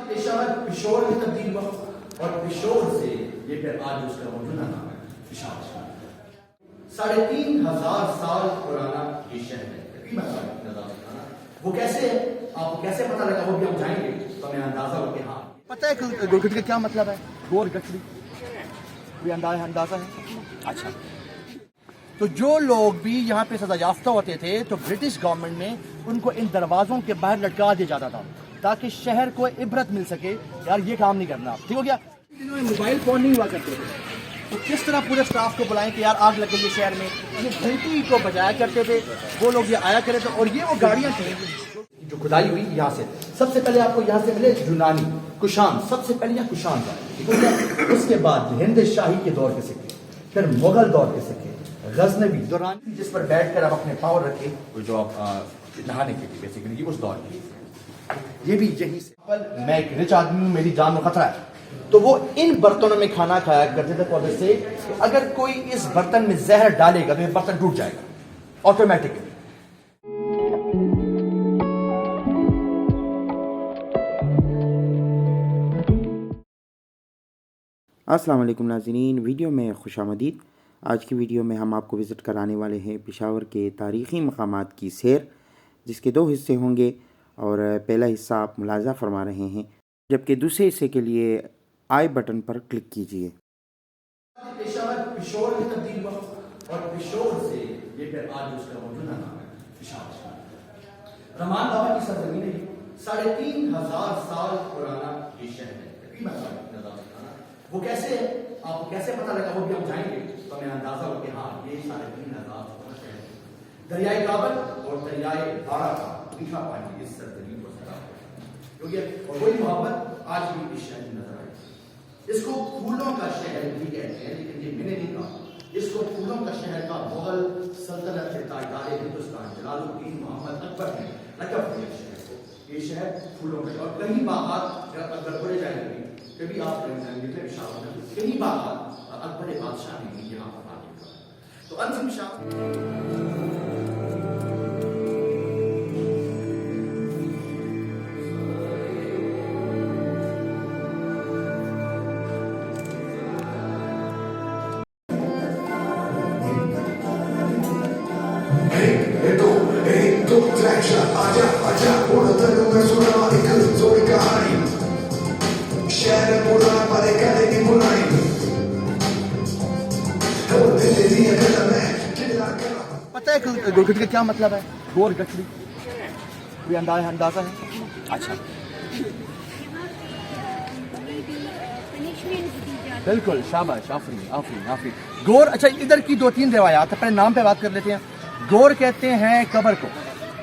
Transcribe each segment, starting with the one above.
पेशावर पिशोर में तब्दील हुआ और पिशोर से ये फिर आज उसका मौजूदा नाम है पेशावर। 3,500 साल पुराना ये शहर है, तकरीबन 3,500। वो कैसे है, आपको कैसे पता लगा, वो भी हम जाएंगे तो हमें अंदाजा हो कि हाँ। पता है गोरगठड़ी का क्या मतलब है? गोरगठड़ी कोई अंदाजा है? अच्छा, तो जो लोग भी यहाँ पे सजा याफ्ता होते थे तो ब्रिटिश गवर्नमेंट ने उनको इन दरवाज़ों के बाहर लटका दिया जाता था ताकि शहर को इबरत मिल सके, यार ये काम नहीं करना, ठीक हो गया। दिनों में मोबाइल फ़ोन नहीं हुआ करते थे, तो किस तरह पूरे स्टाफ को बुलाएं कि यार आग लग गई है शहर में, ये घंटी को बजाया करते थे, वो लोग ये आया करे थे। और ये वो गाड़ियाँ थी जो खुदाई हुई यहाँ से, सबसे पहले आपको यहाँ से मिले यूनानी कुशान, सबसे पहले यहाँ कुशान था, ठीक हो गया। उसके बाद हिंद शाही के दौर के सिक्के, फिर मुगल दौर के सिक्के, गजनवी दौरान जिस पर बैठकर आप अपने पाँव रखे, जो आप नहाने के लिए बेसिकली उस दौर की, ये भी यही से। मैं एक रिच आदमी हूँ, मेरी जान में खतरा है, तो वो इन बर्तनों में खाना खाया करते थे पौधे से कि अगर कोई इस बर्तन में जहर डालेगा तो ये बर्तन टूट जाएगा ऑटोमेटिकली। अस्सलाम वालेकुम नाज़रीन, वीडियो में खुशामदीद। आज की वीडियो में हम आपको विज़िट कराने वाले हैं पेशावर के तारीख़ी मकामात की सैर, जिसके 2 हिस्से होंगे और पहला हिस्सा आप मुलाज़ा फरमा रहे हैं, जबकि दूसरे हिस्से के लिए आई बटन पर क्लिक कीजिए। पेशावर पिशोर में तब्दील हुआ और पिशोर से ये फिर आज उसका मौजूदा नाम है पेशावर। रहमान बाबा की सरजमीन है, 3,500 साल पुराना ये शहर है, तकरीबन 3,500। वो कैसे है, आपको कैसे पता लगा, वो भी हम जाएंगे तो हमें अंदाजा हो कि हाँ ये 3,500 पुराना शहर है। दरियाए काबल और दरियाए बाड़ा का मीठा पानी इस सरजमीन को सता है, क्योंकि और वही मोहब्बत आज भी इस शहर में नजर आई। इसको फूलों का शहर भी कहते हैं, लेकिन ये मैंने नहीं कहा, इसको फूलों का शहर का मुगल सल्तनत के ताजदार हिंदुस्तान जलालुद्दीन मोहम्मद अकबर ने लक़ब दिया शहर को। ये शहर फूलों का, और कहीं बाहर अकबर बोले जाएंगे, कभी आप जाएंगे पेशावर में, कहीं बाहर अकबर बादशाह ने भी यहाँ पर आगे कहा। तो अंतिम शाह आजा आजा उड़ता मैं सुना एक जोड़ी कहानी, शहर बुरा पर करेगी बुराई, और दिल दिया कदम है किला करा। पता है गोरगठड़ी का क्या मतलब है? गोरगठड़ी कोई अंदाजा है? अच्छा, बिल्कुल, शाबाश, आफरीन आफरीन आफरीन। गोर, अच्छा इधर की 2-3 रिवायात है, पहले नाम पे बात कर लेते हैं। गोर कहते हैं कब्र को,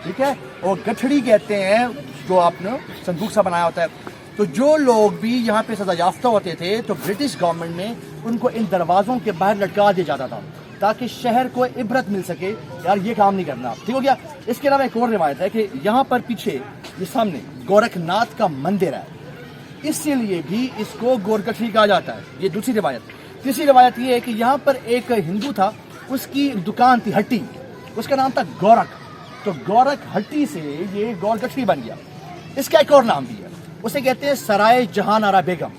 ठीक है, और गठड़ी कहते हैं जो आपने संदूक सा बनाया होता है। तो जो लोग भी यहाँ पे सजा याफ्ता होते थे तो ब्रिटिश गवर्नमेंट ने उनको इन दरवाज़ों के बाहर लटका दिया जाता था ताकि शहर को इबरत मिल सके, यार ये काम नहीं करना, ठीक हो गया। इसके अलावा एक और रिवायत है कि यहाँ पर पीछे ये सामने गोरखनाथ का मंदिर है, इसीलिए भी इसको गोरगठड़ी कहा जाता है, ये दूसरी रिवायत। तीसरी रिवायत ये है कि यहाँ पर एक हिंदू था, उसकी दुकान थी हट्टी, उसका नाम था गोरख, तो गोरख हट्टी से ये गोरगठड़ी बन गया। इसका एक और नाम भी है, उसे कहते हैं सराय जहान आरा बेगम।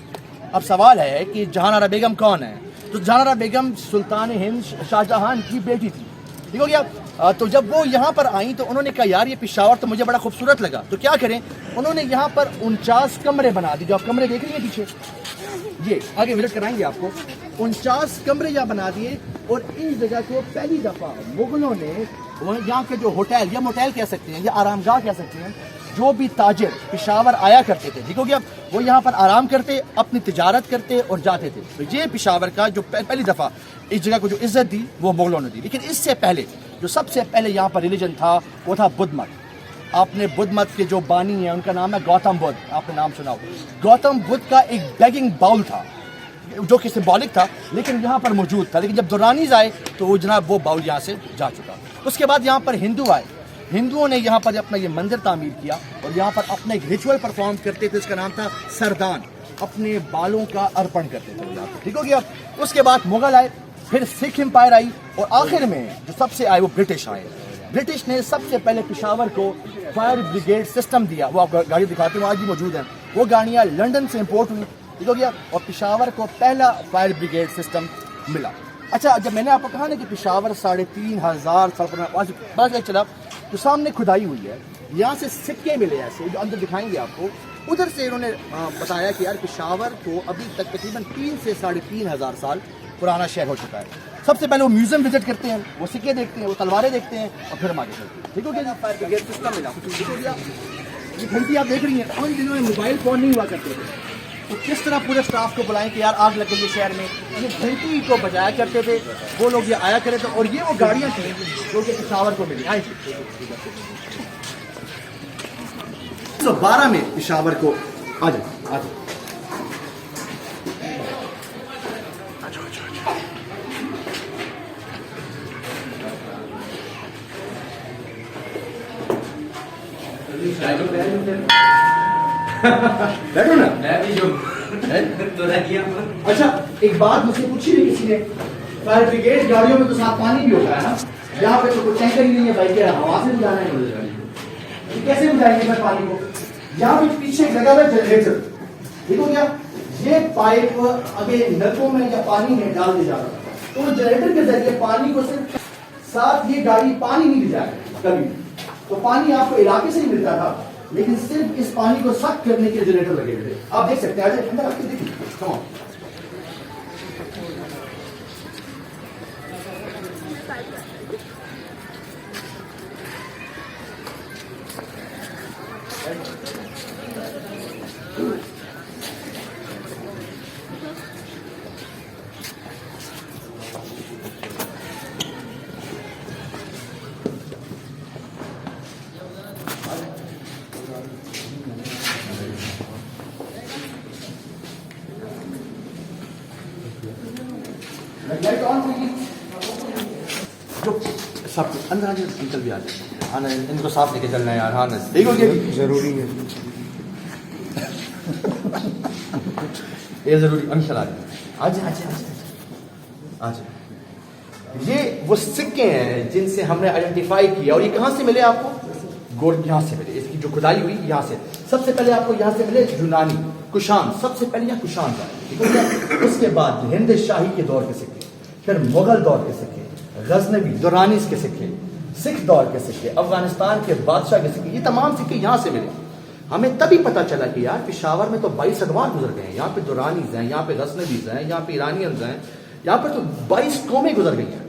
अब सवाल है कि जहान आरा बेगम कौन है? तो जहान आरा बेगम सुल्तान हिंद शाहजहां की बेटी थी, ठीक हो गया। तो जब वो यहाँ पर आई तो उन्होंने कहा यार ये पेशावर तो मुझे बड़ा खूबसूरत लगा, तो क्या करें, उन्होंने यहाँ पर 49 कमरे बना दिए, जो आप कमरे देख रही हैं पीछे, ये आगे विजिट कराएंगे आपको। 49 कमरे यहाँ बना दिए और इस जगह को पहली दफा मुगलों ने, यहाँ के जो होटल या मोटेल कह सकते हैं या आरामगाह कह सकते हैं, जो भी ताजिर पेशावर आया करते थे, ठीक हो गया, वो यहाँ पर आराम करते, अपनी तिजारत करते और जाते थे। तो ये पेशावर का जो पहली दफ़ा इस जगह को जो इज्जत दी वो मुगलों ने दी। लेकिन इससे पहले जो सबसे पहले यहाँ पर रिलीजन था वो था बुद्ध मत। आपने बुद्ध मत के जो बानी हैं उनका नाम है गौतम बुद्ध, आपने नाम सुना हो। गौतम बुद्ध का एक बेगिंग बाउल था जो कि सिंबॉलिक था, लेकिन यहाँ पर मौजूद था, लेकिन जब दुरानीज आए तो वो जनाब वो बाउल यहाँ से जा चुका। उसके बाद यहाँ पर हिंदू आए, हिंदुओं ने यहाँ पर अपना ये मंदिर तामीर किया और यहाँ पर अपना एक रिचुअल परफॉर्म करते थे, इसका नाम था सरदान, अपने बालों का अर्पण करते थे यहाँ पर, ठीक हो गया। उसके बाद मुगल आए, फिर सिख एम्पायर आई और आखिर में जो सबसे आए वो ब्रिटिश आए। ब्रिटिश ने सबसे पहले पेशावर को फायर ब्रिगेड सिस्टम दिया, वो आपको गाड़ी दिखाते हैं, आज भी मौजूद हैं। वो गाड़ियाँ लंदन से इम्पोर्ट हुई, ठीक हो गया, और पेशावर को पहला फायर ब्रिगेड सिस्टम मिला। अच्छा, जब मैंने आपको कहा ना कि पेशावर 3500 साल पुराना, पता चला तो सामने खुदाई हुई है, यहाँ से सिक्के मिले ऐसे जो अंदर दिखाएंगे आपको। उधर से इन्होंने बताया कि यार पेशावर को अभी तक तकरीबन 3 से 3500 साल पुराना शहर हो चुका है। सबसे पहले वो म्यूजियम विजिट करते हैं, वो सिक्के देखते हैं, वो तलवारें देखते हैं, और फिर हम आगे चलते हैं। ठीक हो गया, फायर ब्रिगेड सिस्टम मिला, ठीक हो गया। ये घंटी आप देख रही हैं, उन दिनों में मोबाइल फ़ोन नहीं हुआ करते थे, तो किस तरह पूरे स्टाफ को बुलाएं कि यार आग लग गई है शहर में, ये घंटी को बजाया करते थे, वो लोग ये आया करे थे। और ये वो गाड़ियाँ थी जो कि पेशावर को मिली। 1912 में पेशावर को आ जाओ। बैठो ना, मैं भी जो तो रह गया। अच्छा, एक बात मुझसे पूछी नहीं किसी ने, फायर ब्रिगेड गाड़ियों में तो साथ पानी भी होता है ना, यहाँ पे तो कोई टैंकर ही नहीं है भाई, क्या हवा से बुझाना है मुझे गाड़ी को, ये कैसे बुझाएंगे फिर पानी को? यहाँ पे पीछे लगा हुआ जनरेटर, ठीक हो गया, ये पाइप आगे नलकों में या पानी में डाल दिया जाता है, तो जनरेटर के जरिए पानी को सिर्फ, साथ ये गाड़ी पानी नहीं ले जाएगी कभी, तो पानी आपको इलाके से ही मिलता था, लेकिन सिर्फ इस पानी को सख्त करने के जनरेटर लगे हुए थे। आप देख सकते हैं, आज अंदर आपके देखिए, कम ऑन। लाइट ऑन कीजिए, जो सब अंदर आ जाए, निकल भी आ जाए। हाँ, इनको साफ लेके चलना है यार। हाँ, देखोगे ज़रूरी है। ये जरूरी अंशल आ जाए। आज ये वो सिक्के हैं जिनसे हमने आइडेंटिफाई किया, और ये कहाँ से मिले आपको? गोल्ड यहाँ से मिले, इसकी जो खुदाई हुई यहाँ से। सबसे पहले आपको यहाँ से मिले यूनानी, कुशान, सबसे पहले यहाँ कुशान था, ठीक हो गया। उसके बाद हिंद शाही के दौर के सिक्के, फिर मुगल दौर के सिक्के, गजनवी दुरानीस के सिक्के, सिख दौर के सिक्के, अफगानिस्तान के बादशाह के सिक्के, ये तमाम सिक्के यहाँ से मिले। हमें तभी पता चला कि यार पेशावर में तो 22 अदवार गुजर गए हैं, यहाँ पे दुरानीज हैं, यहाँ पे गजनवीज हैं, यहाँ पे ईरानियंस हैं, यहाँ पर तो 22 कौमें गुजर गई हैं।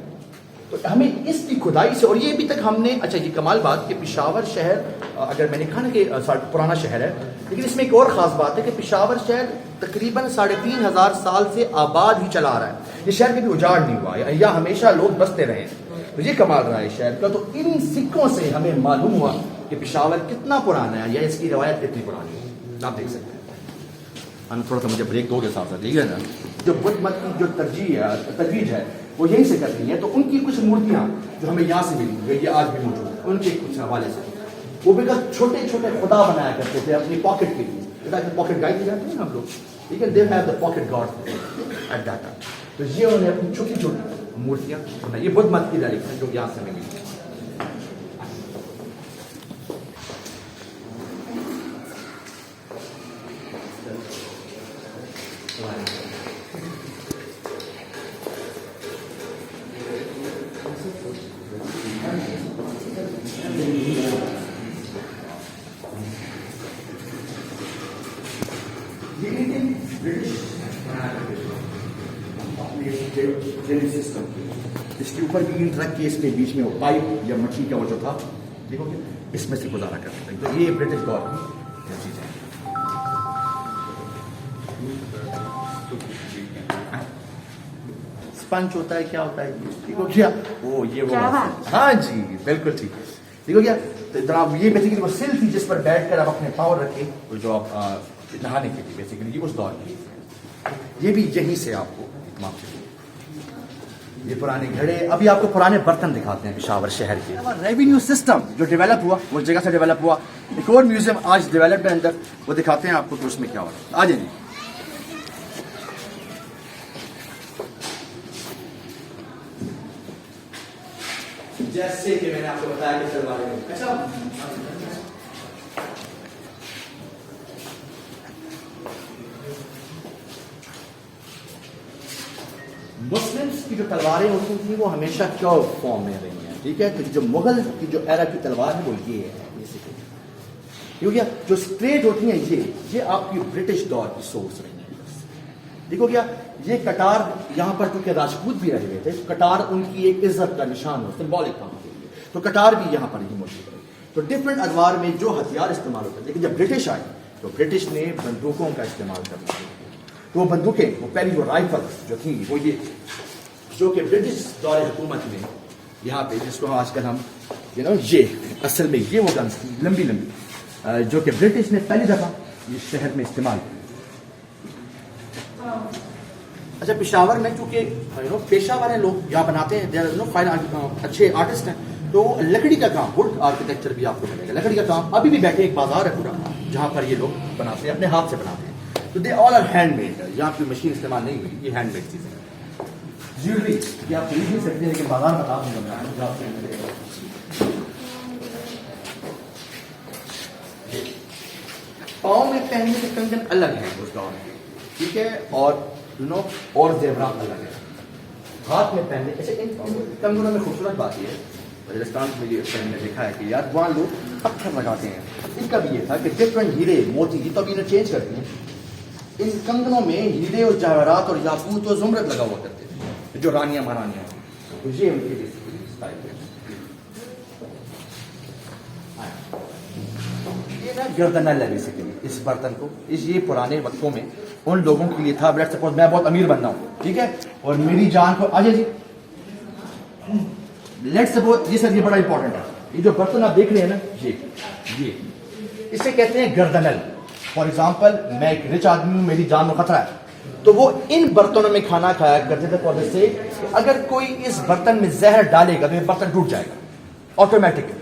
तो हमें इसकी खुदाई से, और ये अभी तक हमने, अच्छा ये कमाल बात कि पेशावर शहर, अगर मैंने कहा ना कि पुराना शहर है, लेकिन इसमें एक और ख़ास बात है कि पेशावर शहर तकरीबन 3500 साल से आबाद ही चला रहा है। ये शहर कभी उजाड़ नहीं हुआ, या हमेशा लोग बसते रहे, तो ये कमाल रहा है शहर का। तो इन सिक्कों से हमें मालूम हुआ कि पेशावर कितना पुराना है, या इसकी रवायत कितनी पुरानी है। आप देख सकते हैं। थोड़ा सा मुझे ब्रेक दोगे साथ साथ, ठीक है ना? जो बुद्ध मत की जो तजवीज है वो यहीं से करती है। तो उनकी कुछ मूर्तियाँ जो हमें यहाँ से मिली, ये आज भी मौजूद है, उनके कुछ हवाले से वो भी छोटे छोटे खुदा बनाया करते थे अपनी पॉकेट के लिए, पॉकेट गाइड की जाती है ना हम लोग, ठीक है, they have the pocket God at that time. तो ये उन्होंने अपनी छोटी छोटी मूर्तियाँ बनाई, ये बुद्ध मत की तारीख है जो यहाँ से हमें मिली। सिस्टम इसके ऊपर भी रख के इसके बीच में वो पाइप या मट्टी का वो जो था, देखोगे इसमें से गुजारा करते थे। तो ये ब्रिटिश दौर की चीज है। स्पंज होता है, क्या होता है, ठीक हो गया वो, ये वो, हाँ जी बिल्कुल ठीक, ठीक हो गया। तो जनाब ये बेसिकली वो सिल थी जिस पर बैठकर आप अपने पाँव रखे, तो जो आप नहाने के लिए बेसिकली ये उस दौर की, ये भी यहीं से आपको माफ चाहिए। ये पुराने घड़े, अभी आपको पुराने बर्तन दिखाते हैं पेशावर शहर के। रेवेन्यू सिस्टम जो डेवलप हुआ वो जगह से डेवलप हुआ। एक और म्यूजियम आज डेवलप्ड है अंदर, वो दिखाते हैं आपको कि उसमें क्या हुआ। आ जाइए। जैसे कि मैंने आपको बताया कि तलवारें में अच्छा मुस्लिम्स की जो तलवारें होती थी वो हमेशा कर्व फॉर्म में रही हैं, ठीक है। तो जो मुगल की जो एरा की तलवार है वो ये है बेसिकली, क्योंकि जो स्ट्रेट होती हैं ये आपकी ब्रिटिश दौर की सोर्स रही है। देखो क्या ये कटार यहाँ पर क्योंकि राजपूत भी रहे हुए थे, कटार उनकी एक इज्जत का निशान हो, सिंबॉलिक काम के लिए, तो कटार भी यहाँ पर ही मौजूद है। तो डिफरेंट अदवार में जो हथियार इस्तेमाल होते हैं, लेकिन जब ब्रिटिश आए तो ब्रिटिश ने बंदूकों का इस्तेमाल करना शुरू किया। तो वो बंदूकें, वो पहली जो राइफल्स जो थी वो ये, जो कि ब्रिटिश दौर हुकूमत में यहाँ पे जिसको आजकल हम ये असल में ये वो गन्स थी लंबी लंबी, जो कि ब्रिटिश ने पहली दफा इस शहर में इस्तेमाल की। अच्छा पेशावर में चूंकि पेशा वाले लोग यहाँ बनाते हैं, फाइन अच्छे आर्टिस्ट हैं, तो लकड़ी का काम, वुड आर्किटेक्चर भी आपको मिलेगा, लकड़ी का काम। अभी भी बैठे एक बाजार है पूरा जहाँ पर ये लोग बनाते हैं, अपने हाथ से बनाते हैं। तो दे ऑल आर हैंडमेड, यहाँ की मशीन इस्तेमाल नहीं हुई, ये हैंडमेड चीजें। ज्वेलरी ये आप खरीद नहीं सकते, लेकिन बाजार बता दूंगा। पाँव में पहनने के कंगन अलग है उस दौर में, ठीक है, और और जेवरात अलग है। हाथ में पहनने ऐसे इन कंगनों में खूबसूरत बात ये है, राजस्थान में ये मैंने देखा है कि यार वहाँ लोग पत्थर लगाते हैं। इनका भी ये था कि डिफरेंट हीरे मोती तो अभी इन्हें चेंज करते हैं, इन कंगनों में हीरे और जवाहरात और याकूत और जुमरत लगा हुआ करते थे, जो रानियां महारानियां, तो ये उनके स्टाइल है। ये ना गर्दनल है बेसिकली इस बर्तन को, ये पुराने वक्तों में उन लोगों के लिए था, लेट्स सपोज मैं बहुत अमीर बनना हूँ, ठीक है, और मेरी जान को अजय जी लेट्स सपोज ये सर ये बड़ा इंपॉर्टेंट है, ये जो बर्तन आप देख रहे हैं ना ये इसे कहते हैं गर्दनल। फॉर एग्जाम्पल मैं एक रिच आदमी हूँ, मेरी जान में खतरा है, तो वो इन बर्तनों में खाना खाया करते थे, फॉर से अगर कोई इस बर्तन में जहर डालेगा तो ये बर्तन टूट जाएगा ऑटोमेटिकली।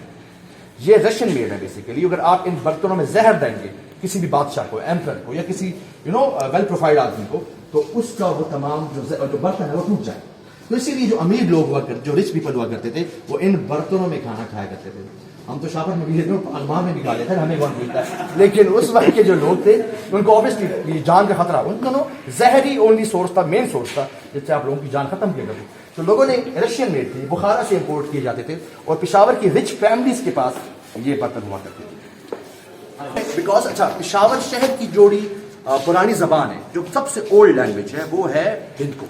ये रशियन मेड है बेसिकली। अगर आप इन बर्तनों में जहर देंगे किसी भी बादशाह को, एम्परर को, या किसी वेल प्रोफाइल्ड आदमी को, तो उसका वो तमाम जो बर्तन है वो टूट जाए। तो इसीलिए जो अमीर लोग हुआ करते, जो रिच पीपल हुआ करते थे, वो इन बर्तनों में खाना खाया करते थे। हम तो शापर में भी अलमार में भी खा लेते हैं, हमें कौन पूछता है, लेकिन उस वक्त के जो लोग थे उनको ऑब्वियसली जान का खतरा, उनको जहर ही ओनली सोर्स था, मेन सोर्स था जिससे आप लोगों की जान खत्म किया करते। तो लोगों ने रशियन मेड थे, बुखारा से इंपोर्ट किए जाते थे, और पेशावर की रिच फैमिलीज के पास ये बर्तन हुआ करते थे। बिकॉज अच्छा पेशावर शहर की जोड़ी पुरानी जबान है, जो सबसे ओल्ड लैंग्वेज है वो है हिंदको।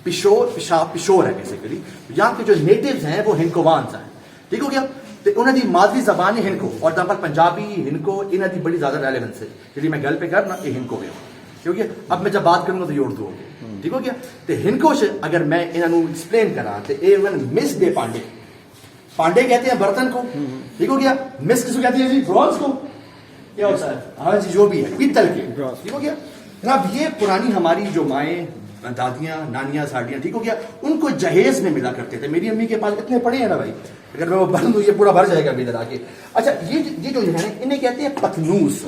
पिशोर है बेसिकली। यहाँ के जो नेटिव्स हैं वो हिंदकोवान्स हैं, ठीक हो गया। तो उन्हें दी मादरी जबान है हिंदको, और दम पर पंजाबी हिंदको इन्हें दी बड़ी ज्यादा रेलेवेंस है। यदि मैं गल पे कर ना ये हिंदको गया, क्योंकि अब मैं जब बात करूंगा तो ये उर्दू हो गया, ठीक हो गया। तो हिंदको से अगर मैं इन्होंने एक्सप्लेन करा तो एवन मिस दे पांडे, पांडे कहते हैं बर्तन को, ठीक हो गया। मिस किसको कहती है जी? ब्रॉन्ज को। क्या होता है? हाँ जी, जो भी है पीतल के, ठीक हो गया जनाब। ये पुरानी हमारी जो माएँ, दादियाँ, नानियाँ, साड़ियाँ, ठीक हो गया, उनको जहेज में मिला करते थे। मेरी अम्मी के पास इतने पड़े हैं ना भाई, अगर मैं वो भर दूँ ये पूरा भर जाएगा अभी आके। अच्छा ये जो है ना, इन्हें कहते हैं पतनूस,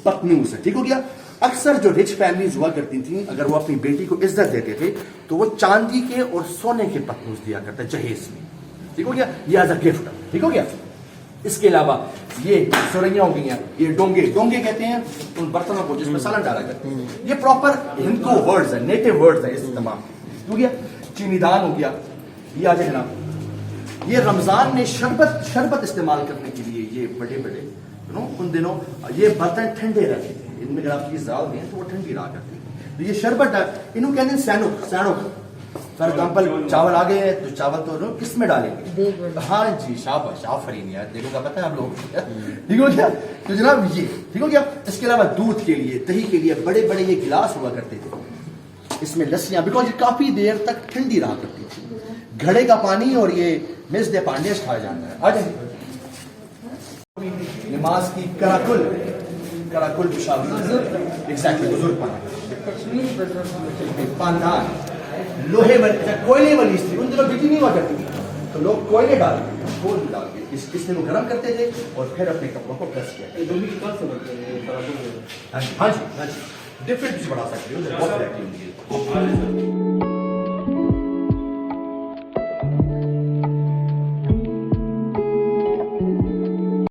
पतनूस है, ठीक हो गया। अक्सर जो रिच फैमिलीज हुआ करती थी, अगर वो अपनी बेटी को इज्जत देते थे तो वो चांदी के और सोने के पतनूस दिया करते जहेज में, ठीक हो गया, ये एज अ गिफ्ट, ठीक हो गया। इसके अलावा ये सुरैयां हो गई हैं, ये डोंगे, डोंगे कहते हैं उन बर्तनों को जिसमें सालन डाला करते हैं। ये प्रॉपर हिंदको वर्ड्स है, नेटिव वर्ड्स है इस तमाम, हो गया। चीनीदान हो गया, ये आ जाए जनाब। ये रमजान में शरबत इस्तेमाल करने के लिए ये बड़े बड़े उन दिनों ये बर्तन ठंडे रहते थे, इनमें अगर आप चीज डाल दें तो वो ठंडी रहा करती है। तो ये शरबत है, इन्हों कहते हैं सैनुक। फॉर एग्जाम्पल चावल आ गए हैं तो चावल तो किस में डालेंगे? हाँ जी, शाफरीन यार, देखो क्या पता है आप लोग, ठीक हो गया। तो जनाब ये ठीक हो गया। इसके अलावा दूध के लिए, दही के लिए बड़े बड़े ये गिलास हुआ करते थे, इसमें लस्सियां, बिकॉज ये काफी देर तक ठंडी रहा करती थी। घड़े का पानी और ये मिस दे पांडे खाया जाता है। आ जाए नमाज की कराकुल एग्जैक्टली बुजुर्ग पानदान, लोहे वाली, कोयले वाली स्त्री, उन दिनों बिजली नहीं हुआ करती थी, तो लोग कोयले डाल के इसमें वो गर्म करते थे और फिर अपने कपड़ों को प्रेस किया। हाँ जी, डिफरेंट बना सकते हो, बहुत वैरायटी होती है।